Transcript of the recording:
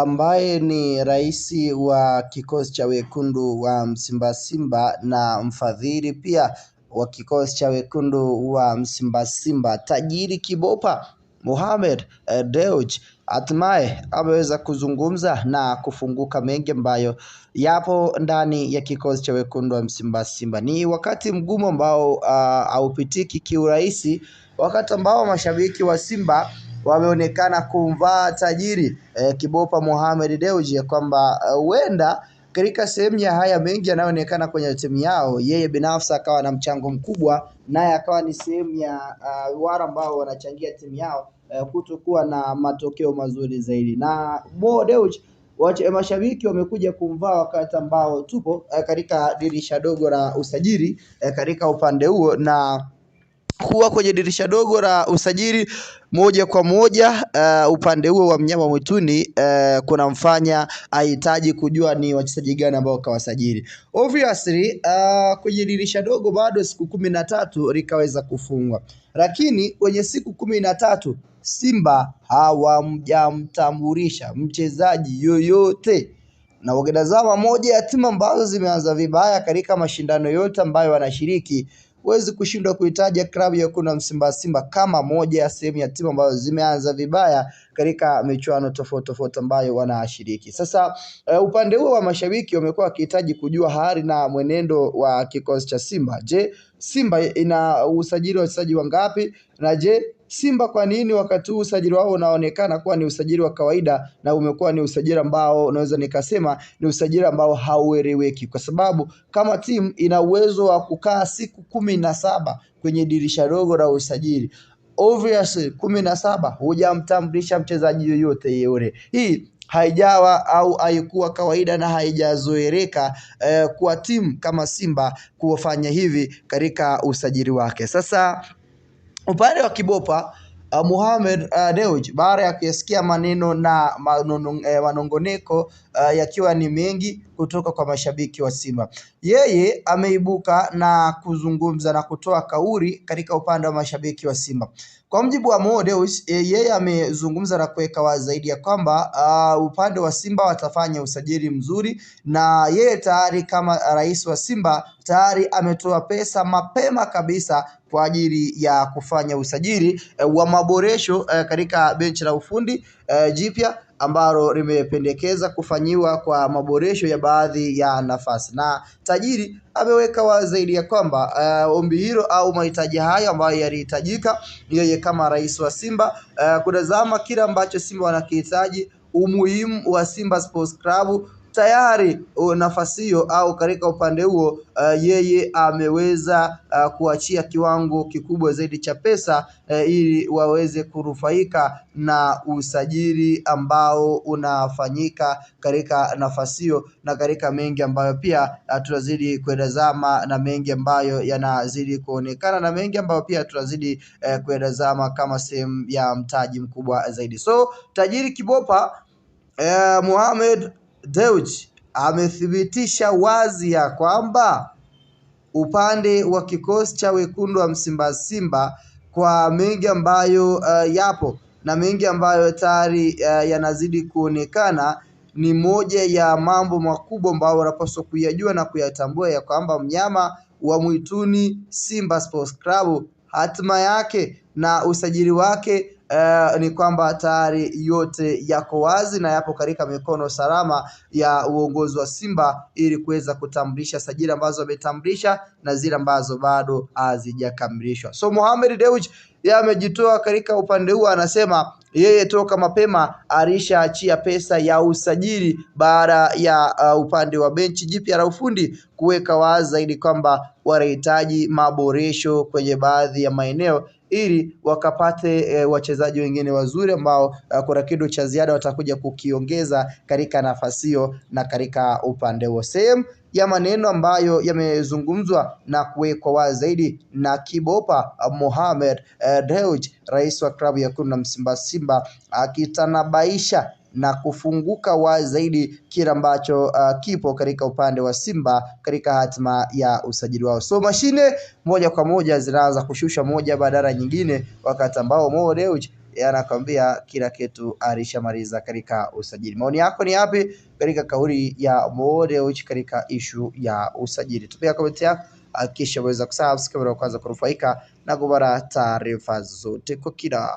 ambaye ni rais wa kikosi cha wekundu wa Simba na mfadhili pia wa kikosi cha wekundu wa Simba, tajiri kibopa Mohamed Dewji hatimaye ameweza kuzungumza na kufunguka mengi ambayo yapo ndani ya kikosi cha wekundu wa Simba. Ni wakati mgumu ambao haupitiki kiurahisi, wakati ambao mashabiki wa Simba wameonekana kumvaa tajiri kibopa Mohamed Dewji ya kwamba huenda katika sehemu ya haya mengi yanayoonekana kwenye timu yao, yeye binafsi akawa na mchango mkubwa, naye akawa ni sehemu ya wale ambao wanachangia timu yao kutokuwa na matokeo mazuri zaidi. Na Mo Dewji mashabiki wamekuja kumvaa wakati ambao tupo katika dirisha dogo la usajili katika upande huo, na kuwa kwenye dirisha dogo la usajili moja kwa moja upande huo wa mnyama mwituni kunamfanya ahitaji kujua ni wachezaji gani ambao kawasajili. Obviously kwenye dirisha dogo bado siku 13 likaweza kufungwa, lakini kwenye siku 13 Simba hawamtambulisha mchezaji yoyote. Na ukitazama moja ya timu ambazo zimeanza vibaya katika mashindano yote ambayo wanashiriki, huwezi kushindwa kuitaja klabu ya kuna Simba kama moja ya sehemu ya timu ambazo zimeanza vibaya katika michuano tofauti ambayo wanashiriki. Sasa upande huo wa mashabiki wamekuwa wakihitaji kujua hali na mwenendo wa kikosi cha Simba. Je, Simba ina usajili wa wachezaji wangapi? Na je, Simba kwa nini wakati huu usajili wao unaonekana kuwa ni usajili wa kawaida na umekuwa ni usajili ambao naweza nikasema ni usajili ambao haueleweki? Kwa sababu kama timu ina uwezo wa kukaa siku 17 kwenye dirisha dogo la usajili, obviously 17 hujamtambulisha mchezaji yoyote yule. Hii haijawa au haikuwa kawaida na haijazoeleka kwa timu kama Simba kufanya hivi katika usajili wake. Sasa upande wa kibopa Mohamed Dewji, baada ya kusikia maneno na manongoneko yakiwa ni mengi kutoka kwa mashabiki wa Simba, yeye ameibuka na kuzungumza na kutoa kauli katika upande wa mashabiki wa Simba. Kwa mjibu wa Mo Dewji, yeye amezungumza na kuweka wazi zaidi ya kwamba upande wa Simba watafanya usajili mzuri, na yeye tayari kama rais wa Simba tayari ametoa pesa mapema kabisa kwa ajili ya kufanya usajili wa maboresho katika benchi la ufundi jipya ambalo limependekeza kufanyiwa kwa maboresho ya baadhi ya nafasi. Na tajiri ameweka wazi zaidi ya kwamba ombi hilo au mahitaji hayo ambayo yalihitajika, yeye kama rais wa Simba kutazama kile ambacho Simba wanakihitaji, umuhimu wa Simba Sports Club, tayari nafasi hiyo au katika upande huo yeye ameweza kuachia kiwango kikubwa zaidi cha pesa ili waweze kunufaika na usajili ambao unafanyika katika nafasi hiyo, na katika mengi ambayo pia tunazidi kuelezama, na mengi ambayo yanazidi kuonekana, na mengi ambayo pia tunazidi kuelezama kama sehemu ya mtaji mkubwa zaidi. So tajiri kibopa Mohamed Dewji amethibitisha wazi ya kwamba upande wa kikosi cha wekundu wa Simba kwa mengi ambayo yapo na mengi ambayo tayari yanazidi kuonekana, ni moja ya mambo makubwa ambayo wanapaswa kuyajua na kuyatambua ya kwamba mnyama wa mwituni Simba Sports Club, hatima yake na usajili wake ni kwamba tayari yote yako wazi na yapo katika mikono salama ya uongozi wa Simba ili kuweza kutambulisha sajili ambazo wametambulisha na zile ambazo bado hazijakamilishwa. So Mohamed Dewji yeye amejitoa katika upande huu, anasema yeye toka mapema alishaachia pesa ya usajili baada ya upande wa benchi jipya la ufundi kuweka wazi zaidi kwamba wanahitaji maboresho kwenye baadhi ya maeneo ili wakapate wachezaji wengine wazuri ambao kuna kitu cha ziada watakuja kukiongeza katika nafasi hiyo na katika upande huo. Sehemu ya maneno ambayo yamezungumzwa na kuwekwa wazi zaidi na kibopa Mohamed Dewji, rais wa klabu ya kuna Simba, akitanabaisha na kufunguka wazi zaidi kile ambacho kipo katika upande wa Simba katika hatima ya usajili wao. So mashine moja kwa moja zinaanza kushusha moja badala nyingine, wakati ambao Mo Dewji anakwambia kila kitu alishamaliza katika usajili. Maoni yako ni yapi katika kauli ya Mo Dewji katika issue ya usajili? Tupia comment yako, hakikisha uweza kusubscribe kwanza kunufaika na kupata taarifa zote kwa kina.